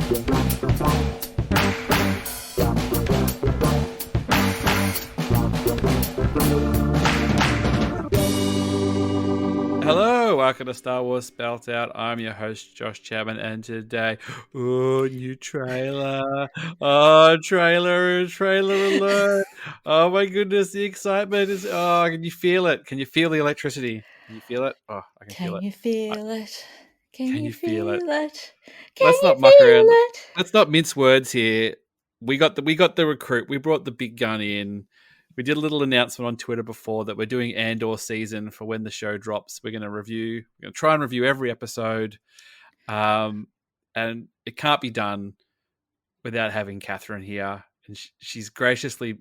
Hello, welcome to Star Wars Spelt Out. I'm your host, Josh Chapman, and today, new trailer. Trailer alert. Oh my goodness, the excitement is, can you feel it? Can you feel the electricity? Can you feel it? Oh, I can feel Can it. you feel it? Can Can you you feel it? feel it? Can Let's you not muck feel around. it? Let's not mince words here. We got the recruit. We brought the big gun in. We did a little announcement on Twitter before that we're doing Andor season for when the show drops. We're going to review. We're going to try and review every episode, and it can't be done without having Catherine here. And she's graciously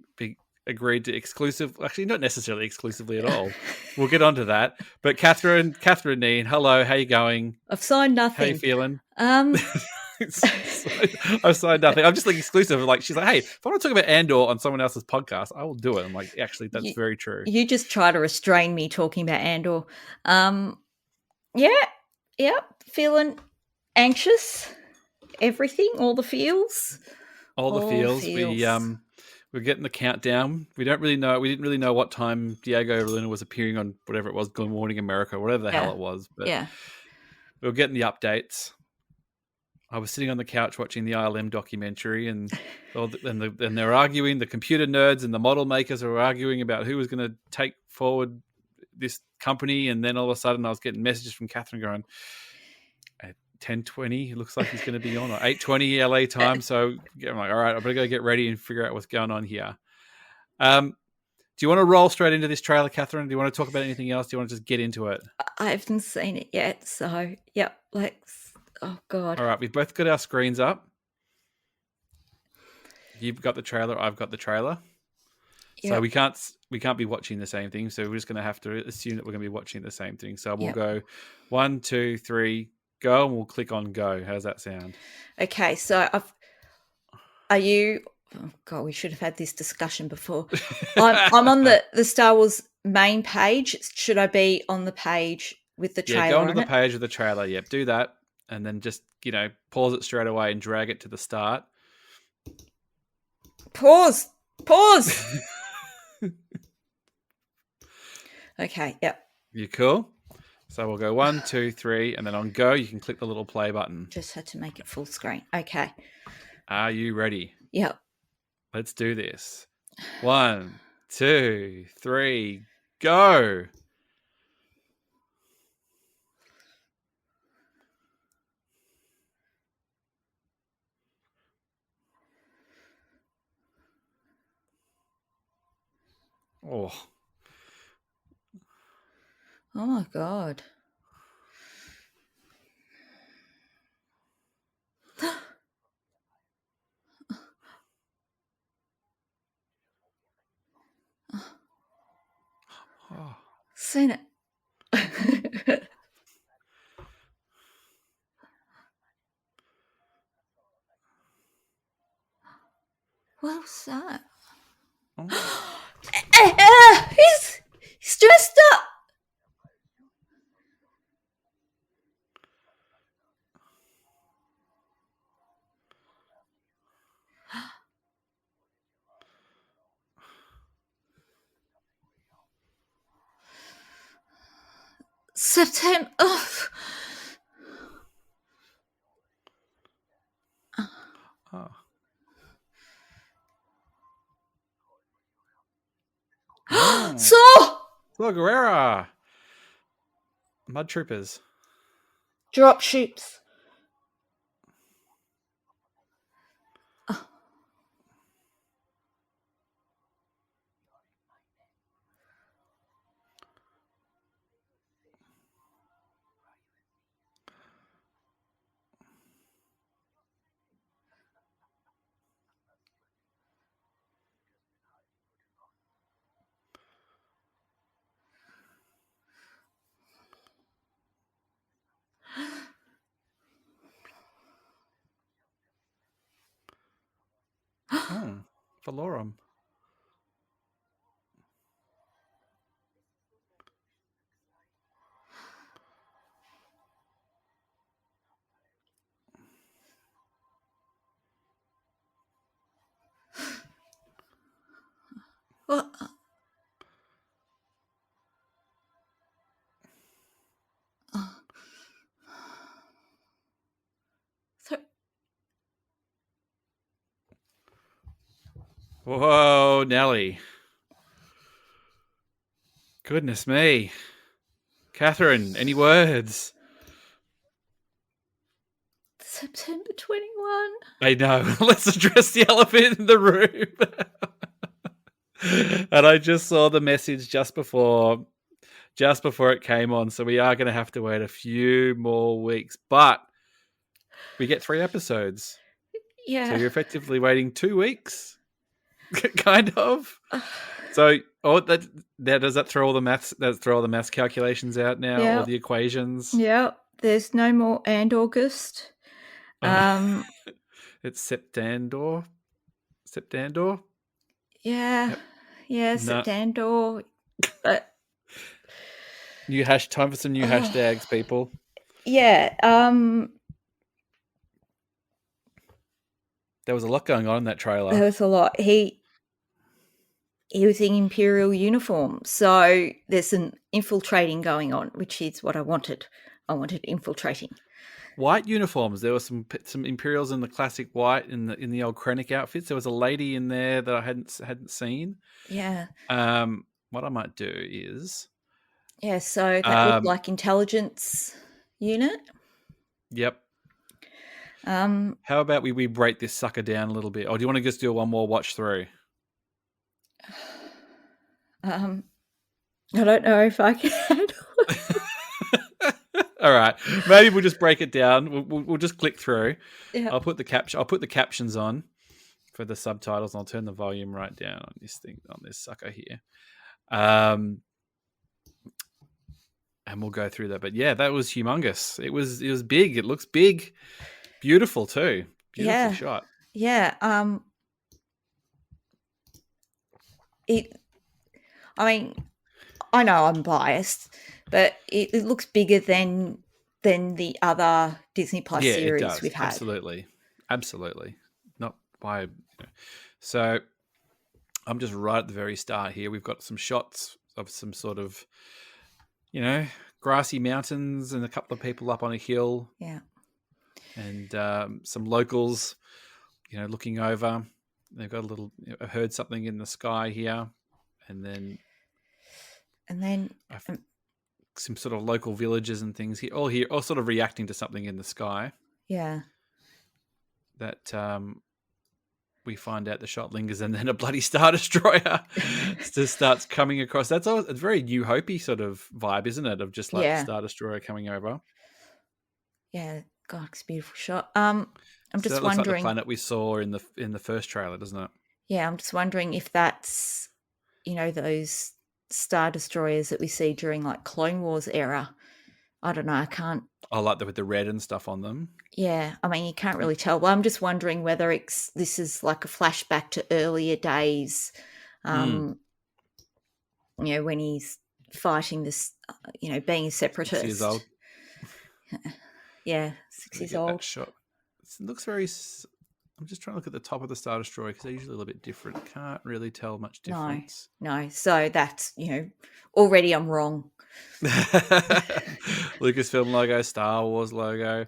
agreed to exclusive. Actually, not necessarily exclusively at all. We'll get onto that. But Catherine Kneen, hello. How you going? I've signed How you nothing. feeling? I've signed nothing. I'm just like exclusive. Like she's like, hey, if I want to talk about Andor on someone else's podcast, I will do it. I'm like, actually, that's very true. You just try to restrain me talking about Andor. Yeah, feeling anxious. Everything, all the feels. All the feels. We're getting the countdown. We don't really know. We didn't really know what time Diego Luna was appearing on whatever it was, Good Morning America, whatever the hell it was. But yeah, we were getting the updates. I was sitting on the couch watching the ILM documentary, and they're arguing. The computer nerds and the model makers are arguing about who was going to take forward this company. And then all of a sudden, I was getting messages from Catherine going, at 10:20, it looks like he's going to be on, or 8:20 LA time. So I'm like, all right, I better go get ready and figure out what's going on here. Do you want to roll straight into this trailer, Catherine? Do you want to talk about anything else? Do you want to just get into it? I haven't seen it yet, so yep. Oh god. All right, we've both got our screens up. You've got the trailer. I've got the trailer. Yep. So we can't be watching the same thing. So we're just going to have to assume that we're going to be watching the same thing. So we'll go 1, 2, 3, go, and we'll click on go. How does that sound? Okay, so are you? Oh god, we should have had this discussion before. I'm on the Star Wars main page. Should I be on the page with the trailer? Yeah, go onto the page with the trailer. Yep, do that, and then just pause it straight away and drag it to the start. Pause. Okay. Yep. You cool? So we'll go 1, 2, 3, and then on go, you can click the little play button. Just had to make it full screen. Okay. Are you ready? Yep. Let's do this. 1, 2, 3, go. Oh my god. Seen it. What was that? He's dressed up. September. Saw Guerrera. Mud Troopers. Drop ships. Valorum. Well, uh, so Whoa, Nelly. Goodness me. Catherine, any words? September 21. I know. Let's address the elephant in the room. And I just saw the message just before it came on. So we are going to have to wait a few more weeks, but we get 3 episodes. Yeah. So you're effectively waiting 2 weeks, kind of. So, does that throw all the maths? Does throw all the maths calculations out now? Yeah. All the equations. Yeah. There's no more August. It's Septandor. Septandor. Yeah. Yep. Yeah. No. Septandor. But time for some new hashtags, people. Yeah. There was a lot going on in that trailer. There was a lot. He was in Imperial uniform, so there's some infiltrating going on, which is what I wanted. I wanted infiltrating. White uniforms. There were some Imperials in the classic white in the old Krennic outfits. There was a lady in there that I hadn't seen. Yeah. What I might do is. Yeah. So that looked like intelligence unit. Yep. How about we break this sucker down a little bit, or do you want to just do one more watch through? I don't know if I can handle it. All right, maybe we'll just break it down. We'll just click through. Yeah. I'll put the captions on for the subtitles, and I'll turn the volume right down on this sucker here. And we'll go through that. But yeah, that was humongous. It was big. It looks big, beautiful too. Beautiful shot. Yeah. I mean, I know I'm biased, but it looks bigger than the other Disney Plus series we've had. Absolutely. Not by. So I'm just right at the very start here. We've got some shots of some sort of, grassy mountains and a couple of people up on a hill. Yeah. And some locals, looking over. They've got a little. I heard something in the sky here, and then some sort of local villages and things here, all sort of reacting to something in the sky. Yeah. That we find out the shot lingers, and then a bloody Star Destroyer just starts coming across. That's a very New Hope-y sort of vibe, isn't it? Of just like the Star Destroyer coming over. Yeah, God, it's a beautiful shot. I'm just wondering. Looks like the planet we saw in the first trailer, doesn't it? Yeah, I'm just wondering if that's those Star Destroyers that we see during like Clone Wars era. I don't know. I can't. I like with the red and stuff on them. Yeah, I mean you can't really tell. Well, I'm just wondering whether this is like a flashback to earlier days. When he's fighting this, being a separatist. 6 years old. Yeah, 6 years old. That shot. It looks very. I'm just trying to look at the top of the Star Destroyer because they're usually a little bit different. Can't really tell much difference. No. So that's already I'm wrong. Lucasfilm logo, Star Wars logo,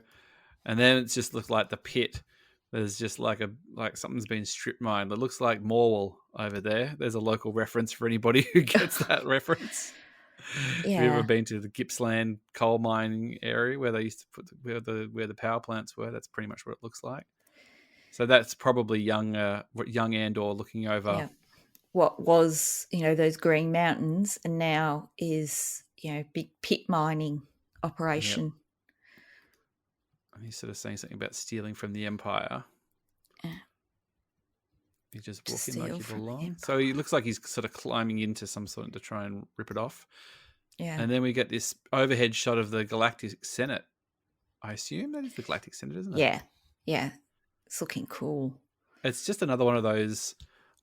and then it's just looked like the pit. There's just like something's been strip mined. It looks like Morwell over there. There's a local reference for anybody who gets that reference. Yeah. Have you ever been to the Gippsland coal mining area where they used to put where the power plants were? That's pretty much what it looks like. So that's probably young Andor looking over what was those green mountains, and now is big pit mining operation. Yep. And he's sort of saying something about stealing from the Empire. Yeah. He's just walking like he belongs. So he looks like he's sort of climbing into some sort to try and rip it off. Yeah. And then we get this overhead shot of the Galactic Senate. I assume that is the Galactic Senate, isn't it? Yeah. Yeah. It's looking cool. It's just another one of those.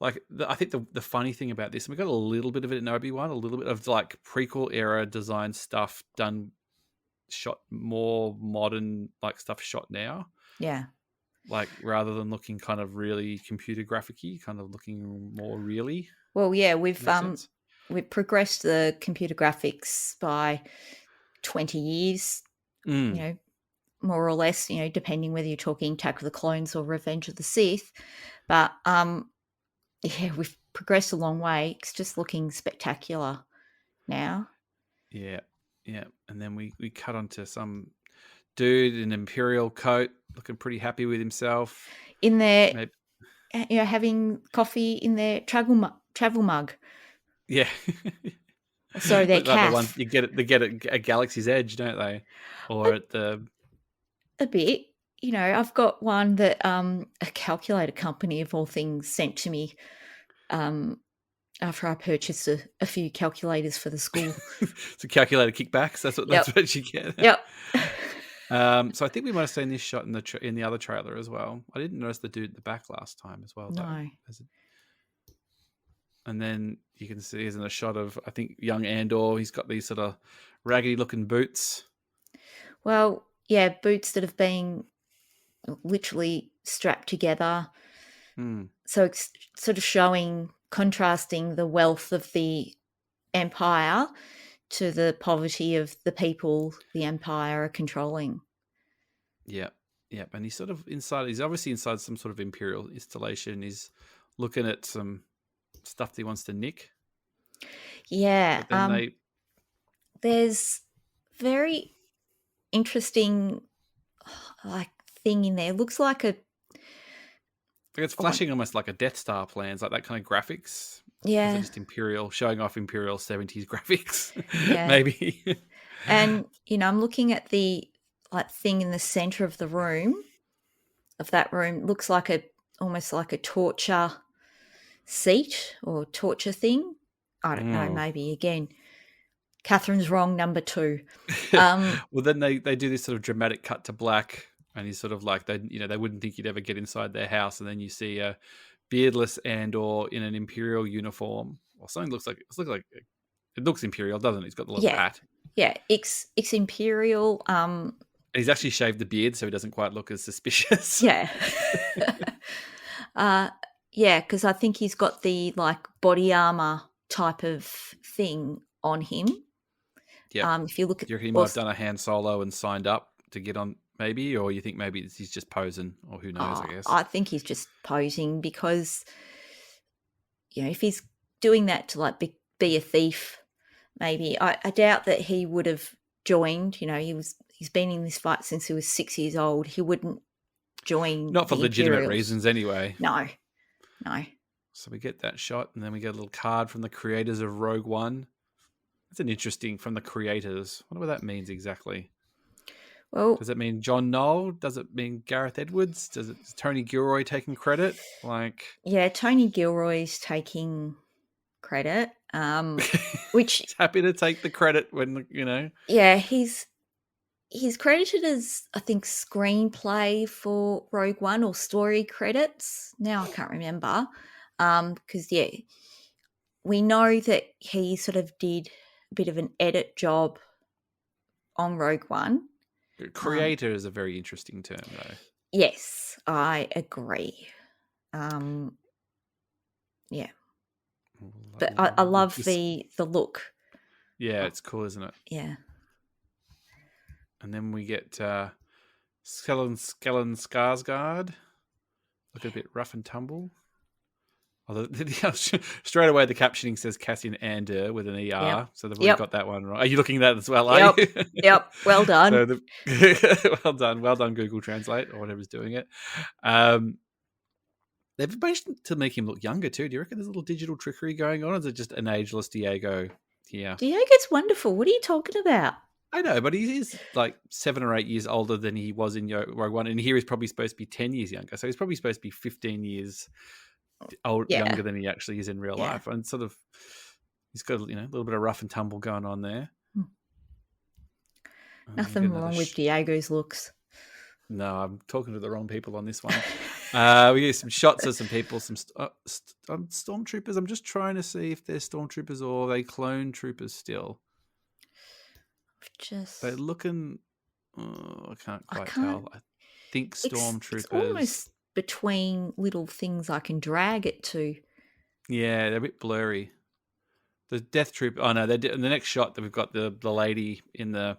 I think the funny thing about this, and we got a little bit of it in Obi-Wan, a little bit of like prequel era design stuff done, shot more modern like stuff shot now. Yeah. like rather than looking kind of really computer graphic-y, kind of looking more really. Well, yeah, Makes sense. we've progressed the computer graphics by 20 years, you know, more or less, you know, depending whether you're talking Attack of the Clones or Revenge of the Sith. But yeah, we've progressed a long way. It's just looking spectacular now. Yeah, yeah. And then we cut onto some dude in an Imperial coat, looking pretty happy with himself. In their, Maybe, you know, having coffee in their travel mug. yeah. Or sorry, their Look like the one calf. you get it. They get it at Galaxy's Edge, don't they? Or at the A bit. You know, I've got one that a calculator company of all things sent to me after I purchased a few calculators for the school. so calculator kickbacks. That's Yep. what you get. Yep. So I think we might have seen this shot in the other trailer as well. I didn't notice the dude at the back last time as well, though. No. And then you can see, isn't a shot of, I think, young Andor. He's got these sort of raggedy looking boots. Well, yeah, boots that have been literally strapped together. So it's sort of contrasting the wealth of the Empire to the poverty of the people the Empire are controlling. Yeah. Yeah. And he's sort of inside, he's obviously inside some sort of Imperial installation. He's looking at some stuff that he wants to nick. Yeah. But then there's very interesting like thing in there. It looks like it's flashing almost like a Death Star plans, like that kind of graphics. Yeah. Just Imperial, showing off Imperial 70s graphics, yeah. maybe. And, you know, I'm looking at the like thing in the center of the room, of that room. Looks like almost like a torture seat or torture thing. I don't know, maybe again. Catherine's wrong, number 2. Well, then they do this sort of dramatic cut to black, and he's sort of like, they wouldn't think you'd ever get inside their house, and then you see a beardless Andor in an Imperial uniform, or something. It looks Imperial, doesn't it? He's got the little hat. Yeah, it's Imperial. He's actually shaved the beard, so he doesn't quite look as suspicious. Yeah. Yeah, because I think he's got the like body armor type of thing on him. Yeah. If you look at, he might have done a Han Solo and signed up to get on, maybe, or you think maybe he's just posing, or who knows? I guess. I think he's just posing because, you know, if he's doing that to like be a thief, maybe I doubt that he would have joined. You know, he's been in this fight since he was 6 years old. He wouldn't join. Not for legitimate reasons, anyway. No. So we get that shot, and then we get a little card from the creators of Rogue One. That's an interesting, from the creators. I wonder what that means exactly. Well, does it mean John Knoll? Does it mean Gareth Edwards? Is Tony Gilroy taking credit? Yeah, Tony Gilroy's taking credit. Which he's happy to take the credit when, you know. Yeah, he's credited as, I think, screenplay for Rogue One or story credits. Now I can't remember. Because we know that he sort of did a bit of an edit job on Rogue One. Creator is a very interesting term, though. Yes, I agree. Yeah. But I love the look. Yeah, it's cool, isn't it? Yeah. And then we get Skellen Skarsgård. Look a bit rough and tumble. Straight away, the captioning says Cassian Andor with an ER, yep. So they've already got that one right. Are you looking at that as well? Yep. Are you? Yep. Well done. Well done, Google Translate or whatever's doing it. They've managed to make him look younger too. Do you reckon there's a little digital trickery going on, or is it just an ageless Diego here? Diego's wonderful. What are you talking about? I know, but he is like 7 or 8 years older than he was in Rogue One, and here he's probably supposed to be 10 years younger. So he's probably supposed to be 15 years younger than he actually is in real life, and sort of he's got a little bit of rough and tumble going on there. Nothing wrong with Diego's looks. No, I'm talking to the wrong people on this one. We get some shots of some people, some stormtroopers. I'm just trying to see if they're stormtroopers or they clone troopers still. They're looking. I can't quite tell. think It's stormtroopers. almost between little things I can drag it to. Yeah, they're a bit blurry. The Death Troop. Oh no, in the next shot that we've got the lady in the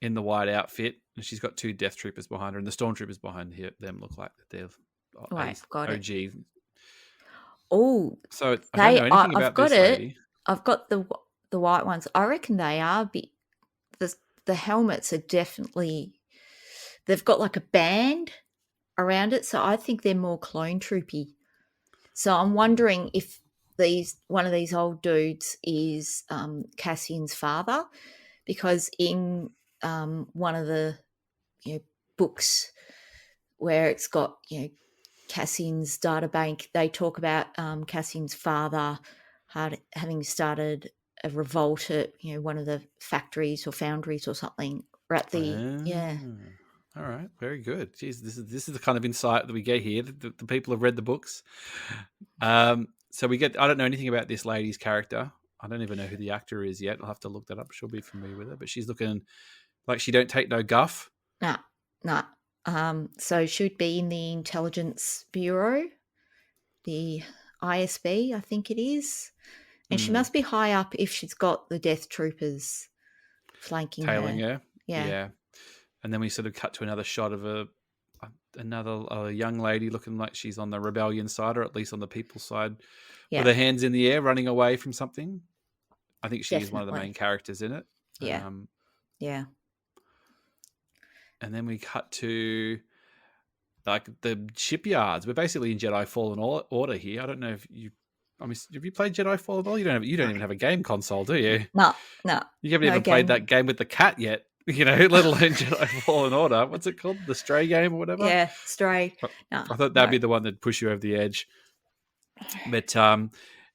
white outfit, and she's got two Death Troopers behind her, and the Stormtroopers behind them look like they're Right, got it. OG. Oh, So I don't know anything I've about got this it. lady. I've got the white ones. I reckon they are the helmets are definitely, they've got like a band around it, so I think they're more clone troopy. So I'm wondering if one of these old dudes is Cassian's father, because in one of the books where it's got Cassian's data bank, they talk about Cassian's father having started a revolt at one of the factories or foundries or something. At the All right, very good. Jeez, this is the kind of insight that we get here. The people have read the books. So we get. I don't know anything about this lady's character. I don't even know who the actor is yet. I'll have to look that up. She'll be familiar with her, but she's looking like she don't take no guff. Nah. So she'd be in the Intelligence Bureau, the ISB, I think it is. And she must be high up if she's got the Death Troopers flanking Tailing her. her. Yeah. And then we sort of cut to another shot of another young lady looking like she's on the rebellion side, or at least on the people's side, with her hands in the air, running away from something. I think she is one of the main characters in it. Yeah. And then we cut to like the shipyards. We're basically in Jedi Fallen Order here. I don't know if you. I mean, have you played Jedi Fallen Order? You don't even have a game console, do you? No. You haven't even played that game with the cat yet. Let alone Jedi Fallen Order. What's it called? The Stray game or whatever? Yeah, Stray. No, I thought that'd be the one that'd push you over the edge. But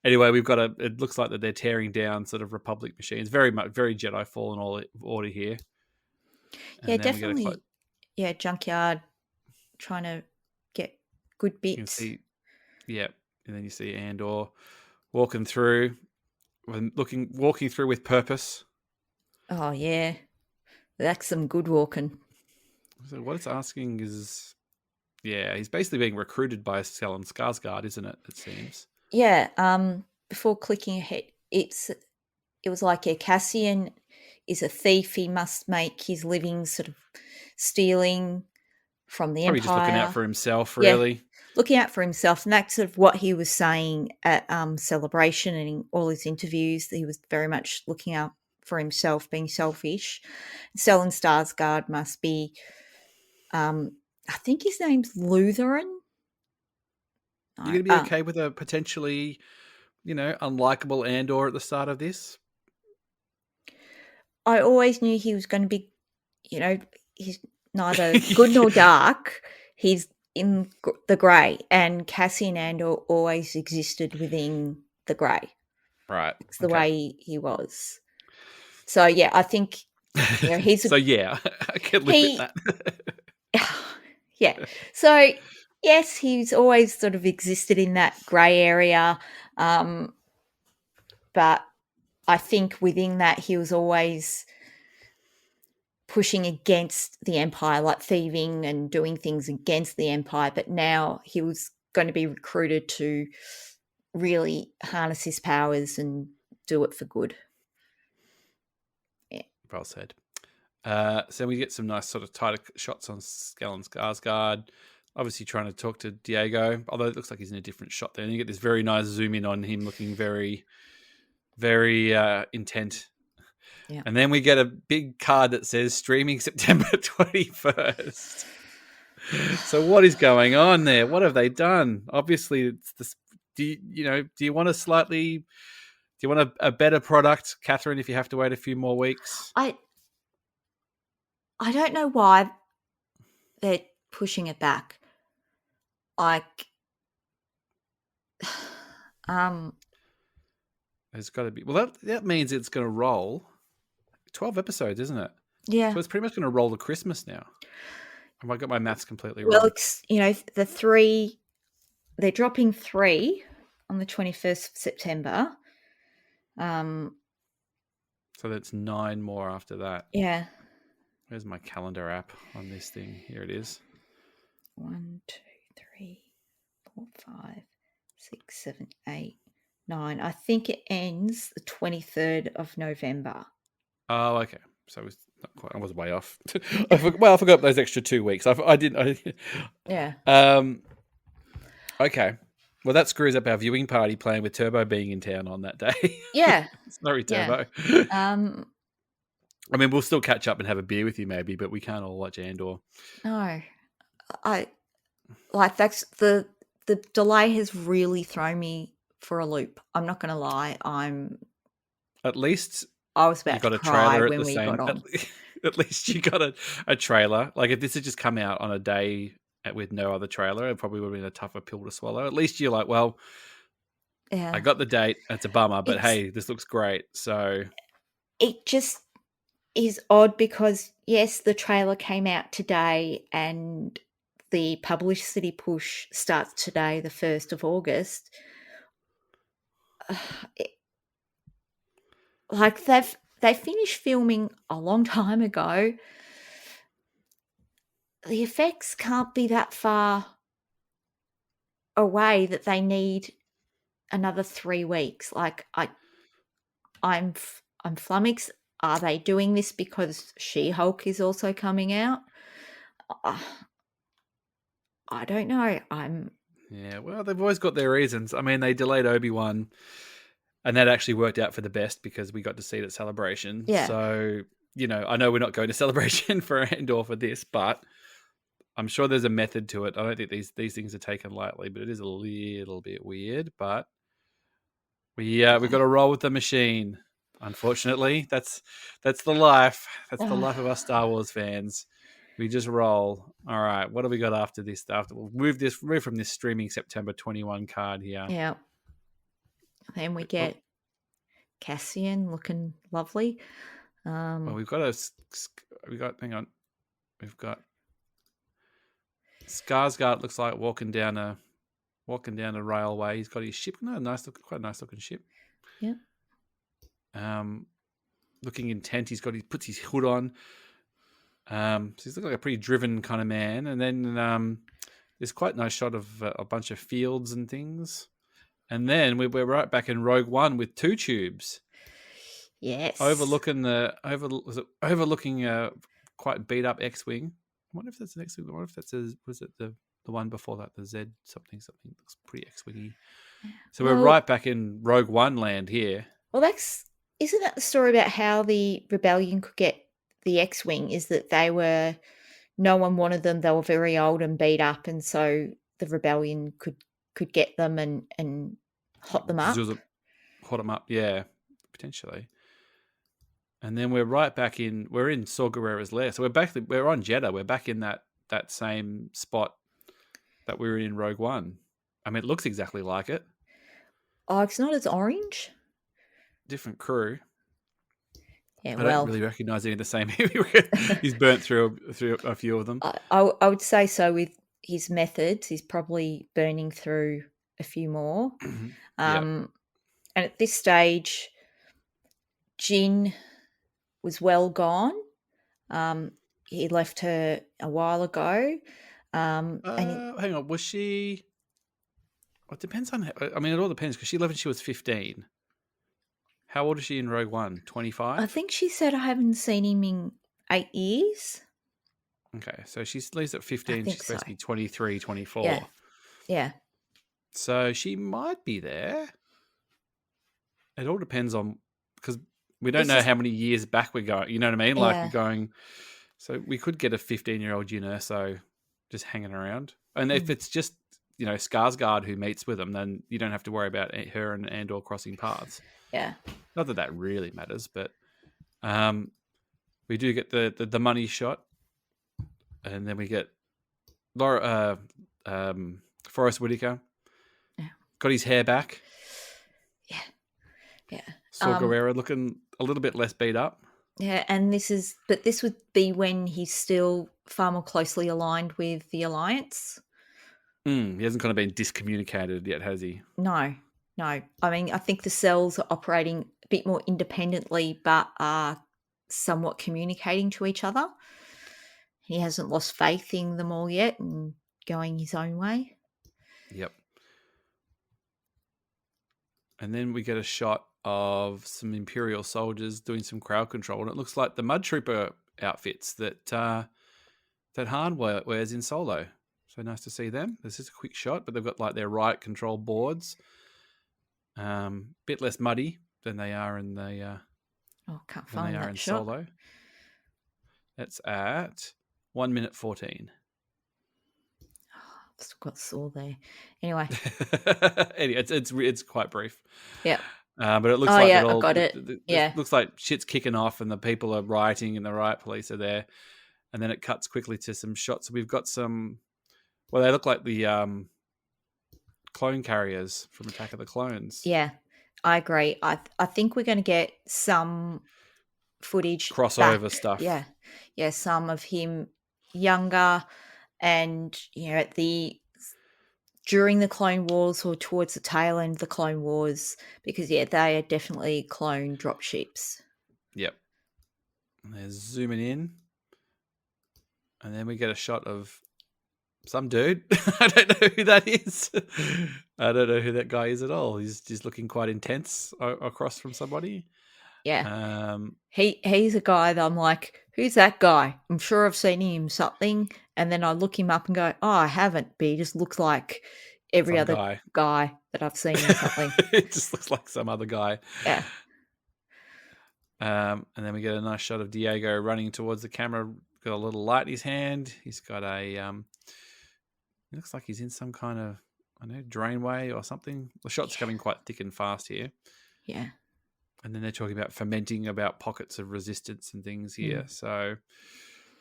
anyway, we've got it looks like that they're tearing down sort of Republic machines. Very Jedi Fallen Order here. And definitely. Junkyard trying to get good bits. And then you see Andor walking through with purpose. Oh yeah. That's some good walking. So what it's asking is, he's basically being recruited by Stellan Skarsgård, isn't it? It seems. Yeah. Before clicking ahead, it was like Cassian is a thief. He must make his living sort of stealing from the Probably Empire. Just looking out for himself, really. Yeah, looking out for himself, and that's sort of what he was saying at Celebration and in all his interviews. He was very much looking out for himself, being selfish. Stellan Skarsgård must be, I think his name's Lutheran. You're going to be okay with a potentially, unlikable Andor at the start of this? I always knew he was going to be, he's neither good nor dark. He's in the grey, and Cassian Andor always existed within the grey. Right. It's the way he was. So, yeah, I think he's... I can live with that. Yeah. So, yes, he's always sort of existed in that grey area. But I think within that he was always pushing against the Empire, like thieving and doing things against the Empire. But now he was going to be recruited to really harness his powers and do it for good. Yeah. Well said. So we get some nice sort of tighter shots on Stellan Skarsgård, obviously trying to talk to Diego, although it looks like he's in a different shot there. And you get this very nice zoom in on him looking very, very intent. Yeah. And then we get a big card that says streaming September 21st. So what is going on there? What have they done? Obviously, it's this. Do you want a better product, Catherine, if you have to wait a few more weeks? I don't know why they're pushing it back. There's got to be. Well, that means it's going to roll 12 episodes, isn't it? Yeah. So it's pretty much going to roll to Christmas now. Have I got my maths completely wrong? Well, it's, they're dropping 3 on the 21st of September. So that's 9 more after that. Yeah. Where's my calendar app on this thing? Here it is. 1, 2, 3, 4, 5, 6, 7, 8, 9. I think it ends the 23rd of November. Oh, okay. So it was not quite, I was way off. I forgot those extra 2 weeks. I didn't. Yeah. Okay. Well, that screws up our viewing party plan with Turbo being in town on that day. Yeah. Sorry, Turbo. I mean, we'll still catch up and have a beer with you maybe, but we can't all watch Andor. No. That's the delay has really thrown me for a loop. I'm not going to lie. At least I was you about got to a cry trailer at when the we same. got on. At least you got a trailer. Like if this had just come out on a day with no other trailer, it probably would have been a tougher pill to swallow. At least you're like, well, Yeah. I got the date. It's a bummer, but hey, this looks great. So it just is odd because yes, the trailer came out today and the publicity push starts today, the 1st of August. They finished filming a long time ago. The effects can't be that far away that they need another 3 weeks. Like I'm flummoxed. Are they doing this because She-Hulk is also coming out? I don't know. Yeah, well, they've always got their reasons. I mean, they delayed Obi-Wan, and that actually worked out for the best because we got to see it at Celebration. Yeah. So, I know we're not going to Celebration for Andor for this, but I'm sure there's a method to it. I don't think these things are taken lightly, but it is a little bit weird. But we've got to roll with the machine. Unfortunately, that's the life. That's the life of us Star Wars fans. We just roll. All right, what do we got after this? We'll move from this streaming September 21 card here. Yeah. Then we get Cassian looking lovely. Well, we've got Skarsgård looks like walking down a railway. He's got his ship. No, quite a nice looking ship. Yeah. Looking intent. He puts his hood on. So he's looking like a pretty driven kind of man. And then there's quite a nice shot of a bunch of fields and things. And then we're right back in Rogue One with 2 tubes. Yes. Overlooking quite beat up X-wing. I wonder if that's an X-wing. I wonder if that's was it the one before that, the Z something looks pretty X-wingy. So we're right back in Rogue One land here. Well, isn't that the story about how the rebellion could get the X-wing? Is that no one wanted them. They were very old and beat up, and so the rebellion could get them and hot them up. Hot them up, yeah, potentially. And then we're right back in. We're in Saw Gerrera's lair, so we're on Jeddah. We're back in that same spot that we were in Rogue One. I mean, it looks exactly like it. Oh, it's not as orange. Different crew. Yeah, I don't really recognise any of the same. He's burnt through a few of them. I would say so with his methods. He's probably burning through a few more. And at this stage, Jin was well gone. He left her a while ago. Hang on, was she? Well, it depends on. I mean, it all depends because she left when she was 15. How old is she in Rogue One? 25? I think she said I haven't seen him in 8 years. Okay, so she leaves at 15. She's supposed to be 23, 24. Yeah. Yeah. So she might be there. It all depends on, because we don't know how many years back we're going. You know what I mean? Like we're going, so we could get a 15-year-old Jyn Erso just hanging around. And if it's just, Skarsgård who meets with them, then you don't have to worry about her and Andor crossing paths. Yeah. Not that that really matters, but we do get the money shot, and then we get Forrest Whitaker. Yeah. Got his hair back. Yeah. Yeah. Saw Gerrera looking a little bit less beat up. Yeah, and this would be when he's still far more closely aligned with the Alliance. He hasn't kind of been discommunicated yet, has he? No. I mean, I think the cells are operating a bit more independently, but are somewhat communicating to each other. He hasn't lost faith in them all yet and going his own way. Yep. And then we get a shot of some Imperial soldiers doing some crowd control, and it looks like the Mud Trooper outfits that that Han wears in Solo. So nice to see them. This is a quick shot, but they've got like their riot control boards. Bit less muddy than they are in the Can't find that shot. Solo. That's at 1 minute 14. I've still got Saw there. Anyway, anyway, it's quite brief. Yeah. But it looks like yeah, I got it. It looks like shit's kicking off, and the people are rioting, and the riot police are there. And then it cuts quickly to some shots. We've got some. Well, they look like the clone carriers from Attack of the Clones. Yeah, I agree. I think we're going to get some footage crossover back. stuff. Yeah, some of him younger, and during the Clone Wars or towards the tail end of the Clone Wars, because they are definitely clone dropships. Yep. And they're zooming in, and then we get a shot of some dude. I don't know who that is. I don't know who that guy is at all. He's just looking quite intense across from somebody. Yeah. He's a guy that I'm like, who's that guy? I'm sure I've seen him something, and then I look him up and go, oh, I haven't, but he just looks like every other guy that I've seen in something. It just looks like some other guy. Yeah. And then we get a nice shot of Diego running towards the camera, got a little light in his hand. He's got a it looks like he's in some kind of, I don't know, drainway or something. The shot's coming quite thick and fast here. Yeah. And then they're talking about fermenting, about pockets of resistance and things here. So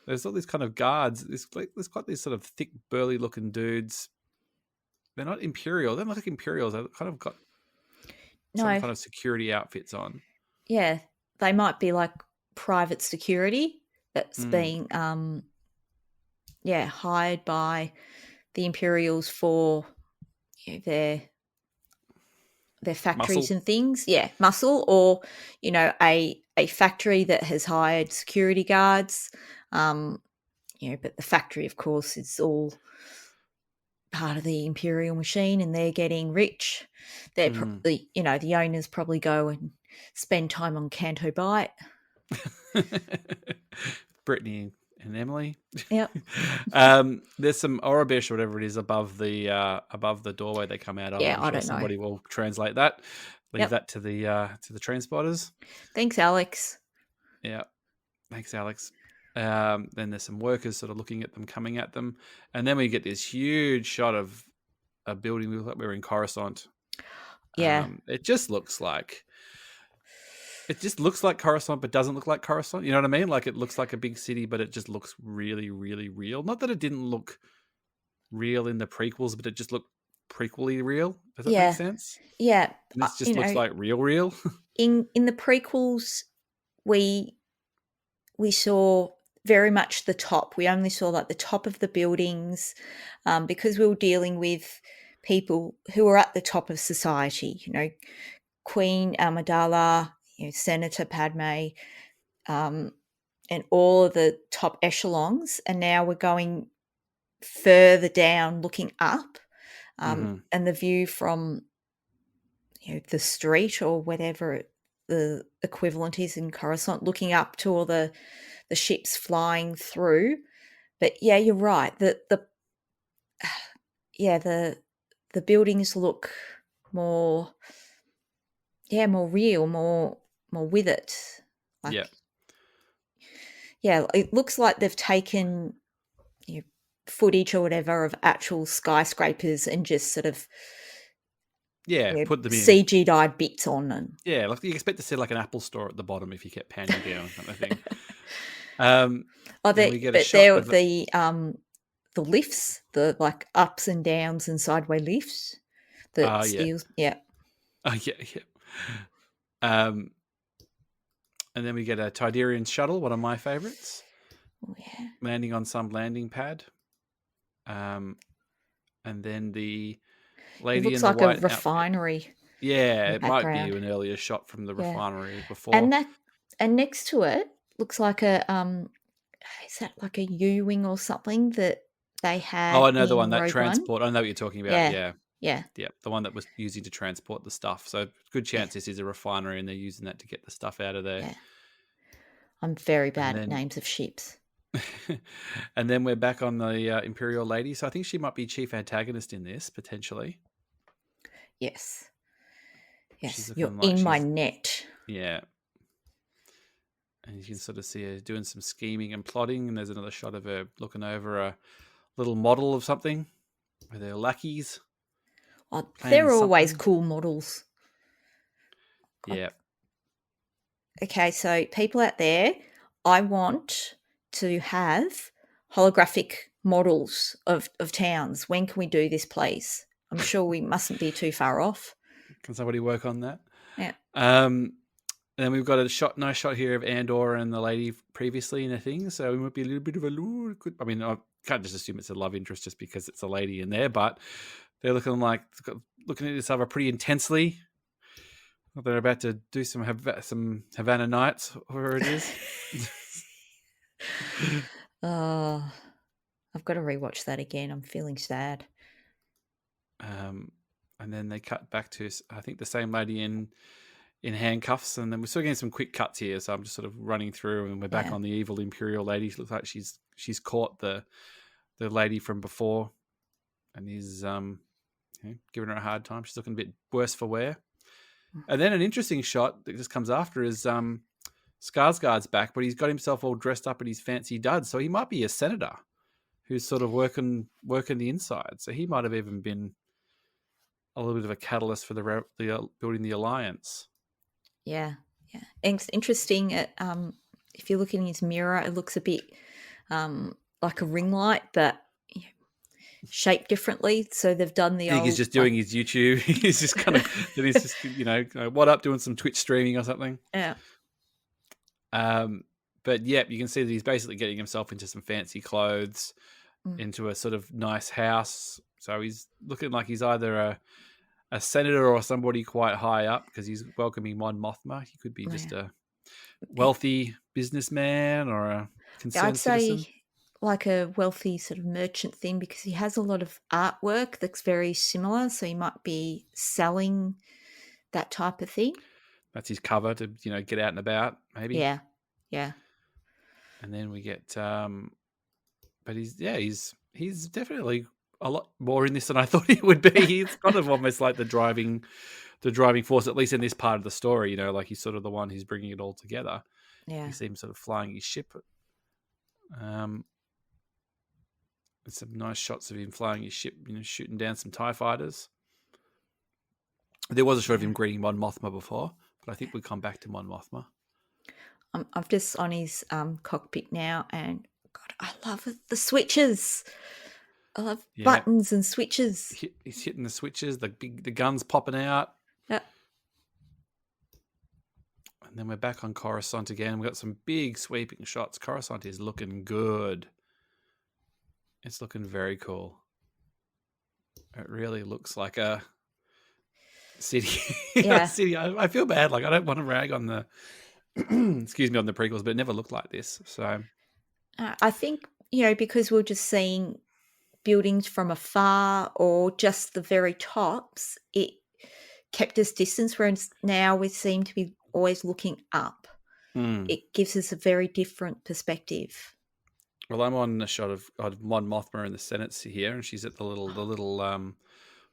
there's all these kind of guards. There's quite these sort of thick, burly-looking dudes. They're not Imperial. They're not like Imperials. They've kind of got some kind of security outfits on. Yeah, they might be like private security that's being, hired by the Imperials for their factories and things. Yeah, muscle, or a factory that has hired security guards. But the factory, of course, is all part of the Imperial machine, and they're getting rich. They're probably, the owners probably go and spend time on Canto Bight. Brittany and Emily. Yep. There's some Orabish or whatever it is above the doorway they come out of. Yeah, I don't know. Somebody will translate that. Leave that to the transporters. Thanks, Alex. Yeah. Thanks, Alex. Then there's some workers sort of looking at them, coming at them. And then we get this huge shot of a building. We look like we're in Coruscant. Yeah. It just looks like Coruscant, but doesn't look like Coruscant. You know what I mean? Like it looks like a big city, but it just looks really, really real. Not that it didn't look real in the prequels, but it just looked prequely real. Does that make sense? Yeah. And this just looks like real. In the prequels, we saw very much the top. We only saw like the top of the buildings, because we were dealing with people who are at the top of society. Queen Amidala, Senator Padme, and all of the top echelons. And now we're going further down, looking up, and the view from the street or whatever the equivalent is in Coruscant, looking up to all the ships flying through. But yeah, you're right. The buildings look more real, more with it. Like, yeah, it looks like they've taken footage or whatever of actual skyscrapers and just sort of put them in CG'd bits on. And like you expect to see like an Apple store at the bottom if you kept panning down kind of thing. The lifts, the like ups and downs and sideways lifts. And then we get a Tidarian shuttle, one of my favorites. Oh, yeah. Landing on some landing pad. And then the lady in the white... It looks like a refinery. Yeah, it might be an earlier shot from the refinery before. And next to it looks like a is that like a U-wing or something that they Oh, had I know the in one, that Rogue One? transport. I know what you're talking about. Yeah, Yeah. yeah, Yeah. The one that was using to transport the stuff. So good yeah, chance this is a refinery and they're using that to get the stuff out of there. yeah. I'm very And bad at then names of ships. and then we're back on the Imperial lady. So I think she might be chief antagonist in this, potentially. Yes, She's yes. You're looking like in my she's, net. yeah. And you can sort of see her doing some scheming and plotting. And there's another shot of her looking over a little model of something with her lackeys Oh, planning they're always something. cool models. Yeah. Okay, so people out there, I want to have holographic models of towns. When can we do this, please? I'm sure we mustn't be too far off. Can somebody work on that? Yeah, And then we've got nice shot here of Andor and the lady previously in a thing. So it might be a little bit of a lure. I mean, I can't just assume it's a love interest just because it's a lady in there, but they're looking at each other pretty intensely. They're about to do some Havana Nights, whatever it is. oh, I've got to rewatch that again. I'm feeling sad. And then they cut back to, I think, the same lady in handcuffs, and then we're still getting some quick cuts here. So I'm just sort of running through, and we're back Yeah. on the evil Imperial lady. She looks like she's caught the lady from before, and he's giving her a hard time. She's looking a bit worse for wear. And then an interesting shot that just comes after is Skarsgård's back, but he's got himself all dressed up in his fancy duds. So he might be a senator who's sort of working the inside. So he might have even been a little bit of a catalyst for the building the alliance. Yeah, yeah. And it's interesting. If you look in his mirror, it looks a bit like a ring light, but shaped differently. So they've done the I think old. he's just doing his YouTube. He's just kind of, then he's just, what up, doing some Twitch streaming or something. Yeah. But yeah, you can see that he's basically getting himself into some fancy clothes, into a sort of nice house. So he's looking like he's either a senator or somebody quite high up, because he's welcoming Mon Mothma. He could be just a wealthy businessman or a concerned I'd say citizen. like a wealthy sort of merchant thing, because he has a lot of artwork that's very similar. So he might be selling that type of thing. That's his cover to, get out and about, maybe. Yeah. Yeah. And then we get, but he's definitely a lot more in this than I thought he would be. He's kind of almost like the driving force, at least in this part of the story. Like he's sort of the one who's bringing it all together. Yeah. You see him sort of flying his ship. There's some nice shots of him flying his ship, shooting down some TIE fighters. There was a shot of him greeting Mon Mothma before, but I think we'll come back to Mon Mothma. I'm just on his cockpit now, and God, I love it. The switches. I love buttons and switches. He's hitting the switches. The guns popping out. Yeah. And then we're back on Coruscant again. We've got some big sweeping shots. Coruscant is looking good. It's looking very cool. It really looks like a city. Yeah. City. I feel bad. Like, I don't want to rag on the excuse me, on the prequels, but it never looked like this. So I think, because we're just seeing buildings from afar or just the very tops, it kept us distance, whereas now we seem to be always looking up. It gives us a very different perspective. Well, I'm on a shot of Mon Mothma in the Senate here, and she's at the little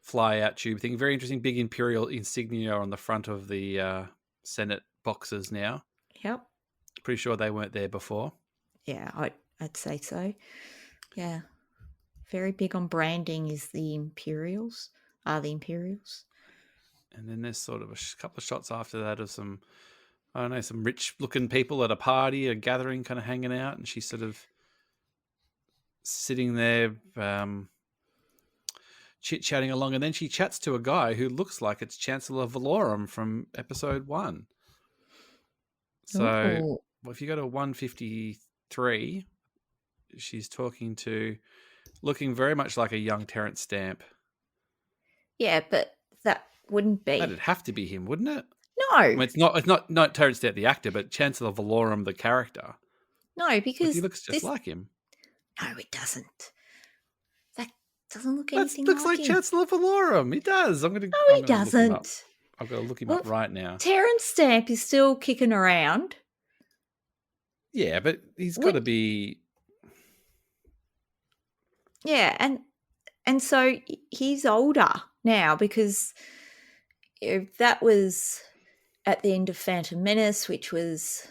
fly out tube thing. Very interesting, big Imperial insignia on the front of the Senate boxes now. Yep. Pretty sure they weren't there before. Yeah, I'd say so. Yeah. Very big on branding are the Imperials. And then there's sort of a couple of shots after that of some, I don't know, some rich looking people at a party, a gathering, kind of hanging out, and she's sort of sitting there chit-chatting along, and then she chats to a guy who looks like it's Chancellor Valorum from episode 1. So if you go to 153, she's looking very much like a young Terrence Stamp. Yeah, but that wouldn't be. That'd have to be him, wouldn't it? No. I mean, it's not Terrence Stamp the actor, but Chancellor Valorum the character. No, Like, because he looks just this. like him. No, it doesn't. That doesn't look That anything looks like like him. Chancellor Valorum. He does. I'm No, gonna he look him up. doesn't. I've got to look him Well, up right now. Terrence Stamp is still kicking around. Yeah, but he's got to be. Yeah, and so he's older now because that was at the end of Phantom Menace, which was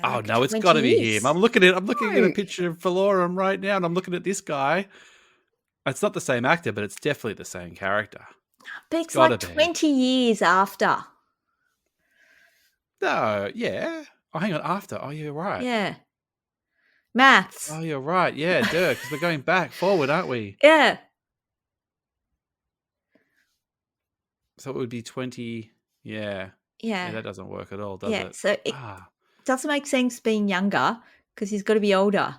Oh like no, it's 20 got to be years. him. I'm looking at a No. picture of Valorum right now, and I'm looking at this guy. It's not the same actor, but it's definitely the same character. But it's gotta like be. 20 years after. No, yeah. Oh, hang on. After. Oh, you're right. Yeah. Maths. Oh, you're right. Yeah, duh. Because we're going forward, aren't we? Yeah. So it would be 20. Yeah. Yeah. That doesn't work at all, does it? So it doesn't make sense being younger because he's got to be older.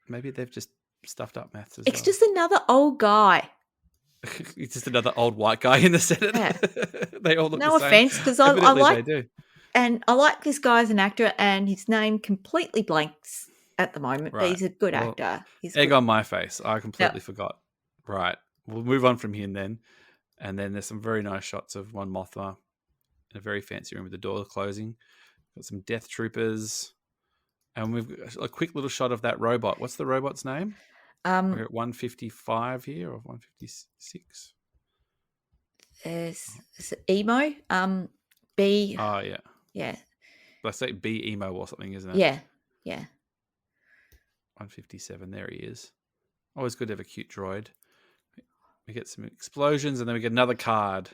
Maybe they've just stuffed up maths as It's well. just another old guy. It's just another old white guy in the Senate. Yeah. They all look No the same. offense, because I like, they do. and I like this guy as an actor, and his name completely blanks at the moment. But he's a good actor. He's egg good. on my face. I completely forgot. Right. We'll move on from here then. And then there's some very nice shots of Mon Mothma in a very fancy room with the door closing. Got some Death Troopers. And we've got a quick little shot of that robot. What's the robot's name? We're at 155 here or 156. Is it Emo? B. Oh, yeah. Yeah. Let's say B Emo or something, isn't it? Yeah. 157. There he is. Always good to have a cute droid. We get some explosions, and then we get another card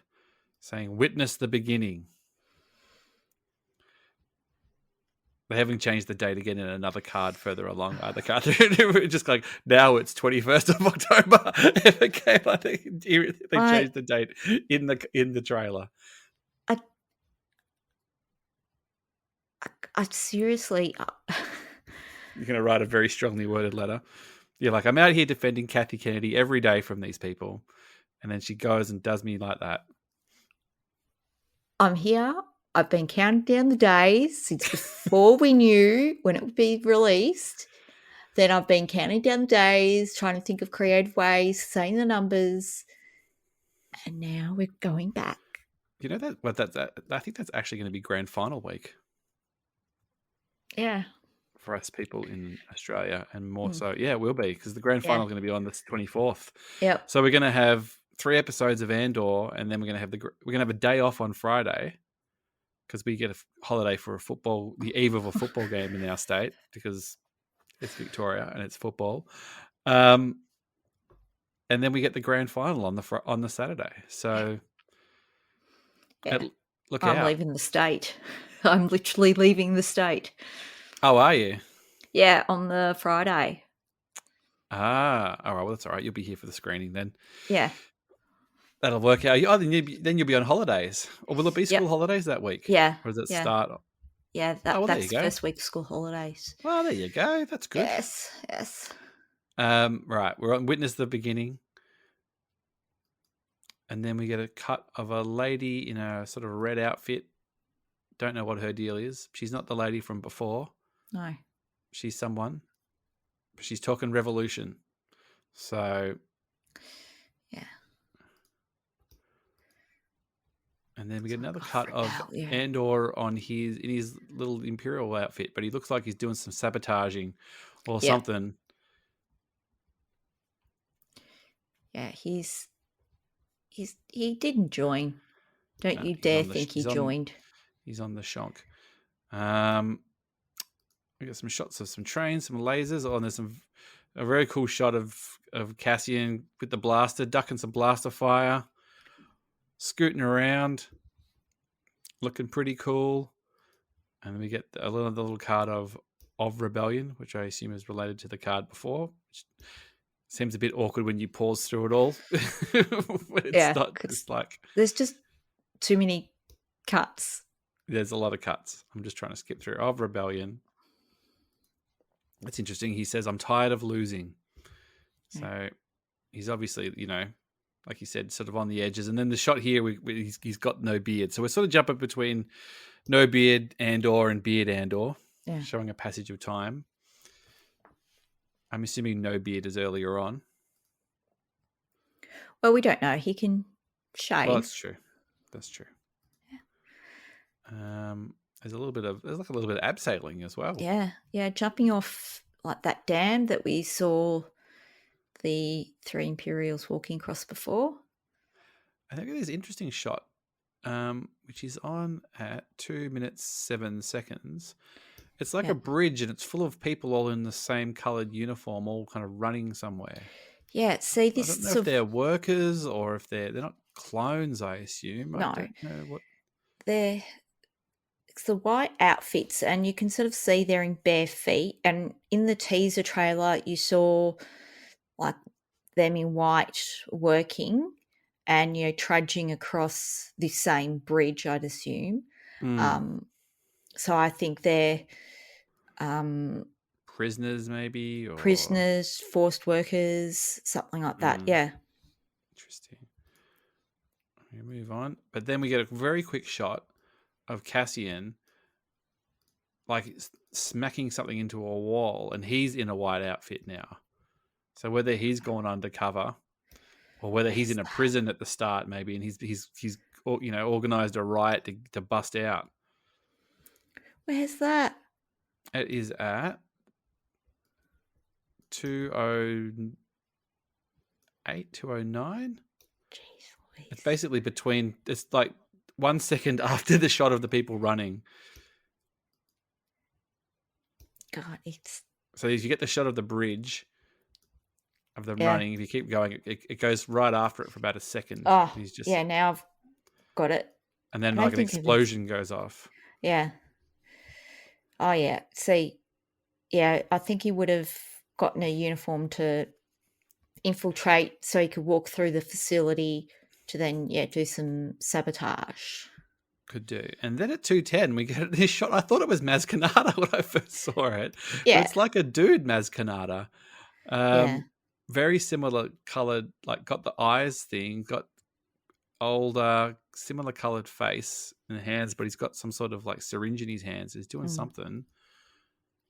saying "Witness the beginning." They haven't changed the date again in another card further along. The card just like now it's 21st of October. It became like they changed the date in the trailer. I seriously. You're going to write a very strongly worded letter. You're like, I'm out here defending Kathy Kennedy every day from these people. And then she goes and does me like that. I'm here. I've been counting down the days since before we knew when it would be released. Then I've been counting down the days, trying to think of creative ways, saying the numbers. And now we're going back. You know that? But I think that's actually going to be grand final week. Yeah. For us people in Australia, and more so, it will be, because the grand final is going to be on the 24th. Yep. So we're going to have 3 episodes of Andor, and then we're going to have a day off on Friday, because we get a holiday for the eve of a football game in our state, because it's Victoria and it's football. And then we get the grand final on the Saturday. So look out. I'm leaving the state. I'm literally leaving the state. Oh, are you? Yeah, on the Friday. Ah, all right. Well, that's all right. You'll be here for the screening then. Yeah. That'll work out. Oh, then you'll be on holidays. Or will it be school holidays that week? Yeah. Or does it start? Yeah, that's the first week of school holidays. Well, there you go. That's good. Yes. Right. We're on Witness the Beginning. And then we get a cut of a lady in a sort of red outfit. Don't know what her deal is. She's not the lady from before. No. She's someone. She's talking revolution. So. Yeah. And then we get another cut of Andor in his little Imperial outfit, but he looks like he's doing some sabotaging or something. Yeah, he didn't join. Don't you dare think he joined. He's on the shonk. We got some shots of some trains, some lasers. Oh, and there's a very cool shot of Cassian with the blaster, ducking some blaster fire, scooting around, looking pretty cool. And then we get the little card of Rebellion, which I assume is related to the card before. Which seems a bit awkward when you pause through it all. It's not just like there's just too many cuts. There's a lot of cuts. I'm just trying to skip through. Of Rebellion. That's interesting. He says, I'm tired of losing. So he's obviously, like you said, sort of on the edges. And then the shot here, he's got no beard. So we're sort of jumping between No beard Andor and beard Andor, Yeah. showing a passage of time. I'm assuming no beard is earlier on. Well, we don't know. He can Well, that's shave. true. That's true. There's like a little bit of abseiling as well. Yeah. Yeah. Jumping off like that dam that we saw the 3 Imperials walking across before. I think it is an interesting shot, which is on at 2 minutes 7 seconds. It's like Yeah. a bridge, and it's full of people all in the same coloured uniform, all kind of running somewhere. Yeah. See, I this don't know sort if of, they're workers or if they're not clones. I assume. I no, don't know what. they're it's the white outfits, and you can sort of see they're in bare feet. And in the teaser trailer, you saw like them in white working and trudging across this same bridge, I'd assume. Um, so I think they're Prisoners, maybe, or prisoners, forced workers, something like that. Yeah. interesting. We move on, but then we get a very quick shot of Cassian, like smacking something into a wall, and he's in a white outfit now. So whether he's gone undercover, or whether he's in a prison at the start, maybe, and he's organized a riot to bust out. Where's that? It is at 2:08, 2:09. Jeez Louise. It's basically between. It's like 1 second after the shot of the people running. God, it's So you get the shot of the bridge of them running. If you keep going, it goes right after it for about a second. oh He's just, yeah. Now I've got it. and then I like don't an think it is. explosion goes off. Yeah. Oh yeah. See, yeah, I think he would have gotten a uniform to infiltrate so he could walk through the facility to then do some sabotage. Could do. And then at 2:10 we get this shot. I thought it was Maz Kanata when I first saw it. Yeah. But it's like a dude Maz Kanata. Very similar coloured, like got the eyes thing, got older, similar coloured face and hands, but he's got some sort of like syringe in his hands. He's doing something.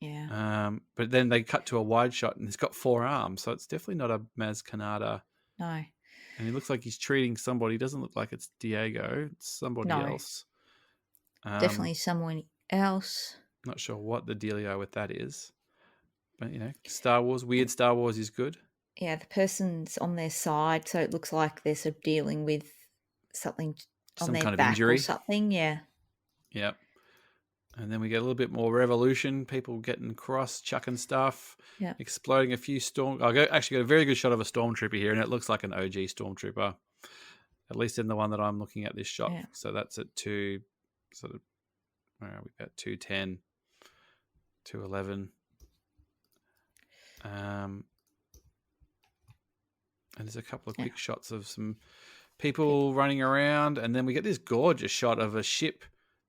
Yeah. But then they cut to a wide shot and he's got 4 arms, so it's definitely not a Maz Kanata. No. And he looks like he's treating somebody. He doesn't look like it's Diego. It's somebody else. Definitely someone else. Not sure what the dealio with that is. But, Star Wars, weird Star Wars is good. Yeah, the person's on their side, so it looks like they're sort of dealing with something on Some their kind of back injury. or something. Yeah. Yep. And then we get a little bit more revolution, people getting across, chucking stuff, exploding a few storm. Actually got a very good shot of a stormtrooper here, and it looks like an OG stormtrooper, at least in the one that I'm looking at this shot. Yeah. So that's at where are we at? 2:10, 2:11. And there's a couple of quick shots of some people running around, and then we get this gorgeous shot of a ship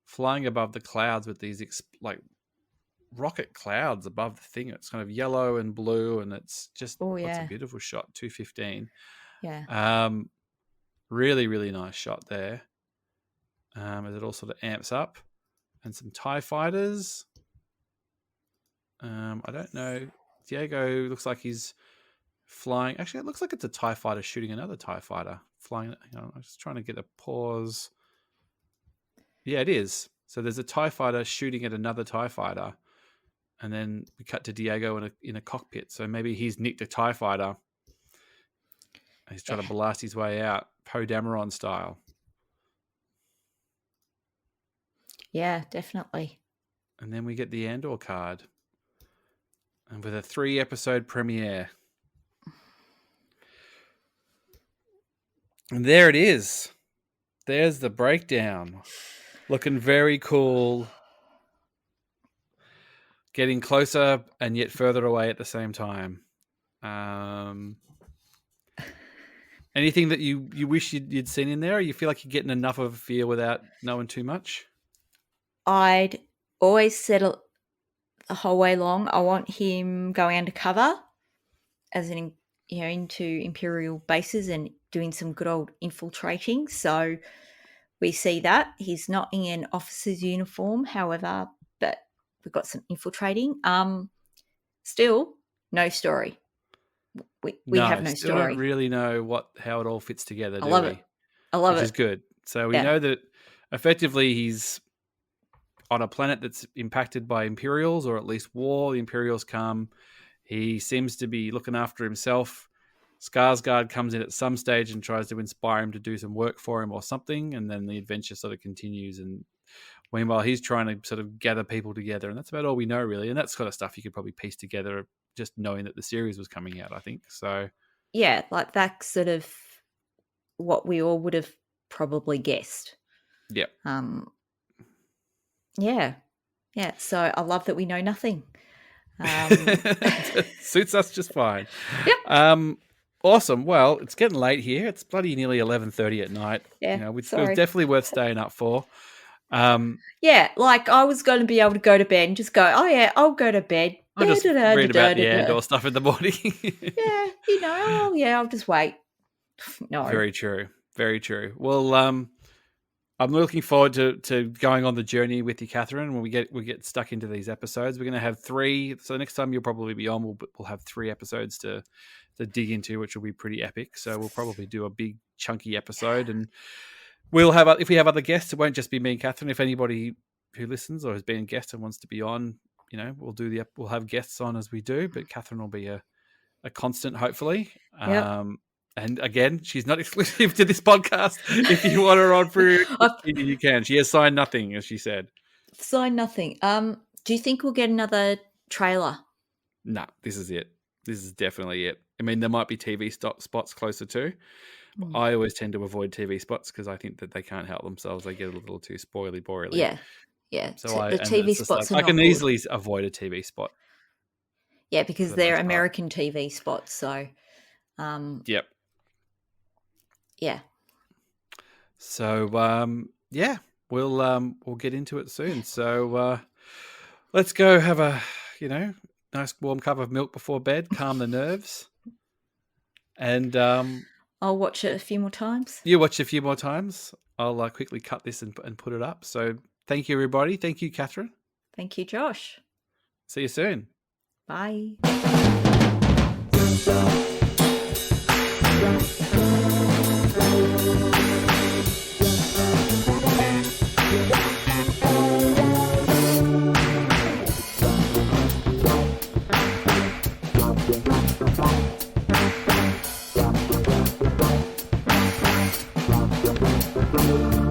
flying above the clouds with these like rocket clouds above the thing. It's kind of yellow and blue, and it's just it's a beautiful shot. 2:15. Yeah. Really, really nice shot there. As it all sort of amps up, and some TIE fighters. I don't know. Diego looks like he's flying. Actually, it looks like it's a TIE fighter shooting another TIE fighter flying. I'm just trying to get a pause. Yeah, it is. So there's a TIE fighter shooting at another TIE fighter, and then we cut to Diego in a cockpit. So maybe he's nicked a TIE fighter. And he's trying to blast his way out, Poe Dameron style. Yeah, definitely. And then we get the Andor card, and with a 3-episode premiere. And there it is. There's the breakdown. Looking very cool. Getting closer and yet further away at the same time. Anything that you wish you'd seen in there? Or you feel like you're getting enough of a feel without knowing too much? I'd always said the whole way along, I want him going undercover as into Imperial bases and doing some good old infiltrating. So we see that. He's not in an officer's uniform, however, but we've got some infiltrating. Still, no story. We have no still story. don't really know how it all fits together, I love it. I love Which it. is good. So we know that effectively he's on a planet that's impacted by Imperials, or at least war. The Imperials come. He seems to be looking after himself. Skarsgård comes in at some stage and tries to inspire him to do some work for him or something, and then the adventure sort of continues. And meanwhile, he's trying to sort of gather people together, and that's about all we know, really. And that's kind of stuff you could probably piece together just knowing that the series was coming out, I think. So yeah, like that's sort of what we all would have probably guessed. Yeah. Yeah. So I love that we know nothing. Suits us just fine. Yep. Awesome. Well, it's getting late here. It's bloody nearly 11:30 at night. Yeah. It's definitely worth staying up for. Yeah, like I was going to be able to go to bed and just go, oh yeah, I'll go to bed. I'll just read about the Andor stuff in the morning. Yeah, I'll just wait. No. Very true. Very true. Well, I'm looking forward to going on the journey with you, Catherine. When we get stuck into these episodes, we're going to have 3. So the next time you'll probably be on, we'll have 3 episodes to dig into, which will be pretty epic. So we'll probably do a big chunky episode, and we'll have, if we have other guests, it won't just be me and Catherine. If anybody who listens or has been a guest and wants to be on, we'll have guests on as we do. But Catherine will be a constant, hopefully. Yep. And again, she's not exclusive to this podcast. If you want her on for you can. She has signed nothing, as she said. Signed nothing. Do you think we'll get another trailer? No, this is it. This is definitely it. I mean, there might be TV spots closer to. I always tend to avoid TV spots because I think that they can't help themselves. They get a little too spoily-boily. Yeah. So the TV spots are I can easily avoid a TV spot. Yeah, because they're American TV spots. So, yep. Yeah. So, we'll get into it soon. So, let's go have a, nice warm cup of milk before bed, calm the nerves. And I'll watch it a few more times. You watch it a few more times. I'll quickly cut this and put it up. So, thank you, everybody. Thank you, Catherine. Thank you, Josh. See you soon. Bye. Thank you.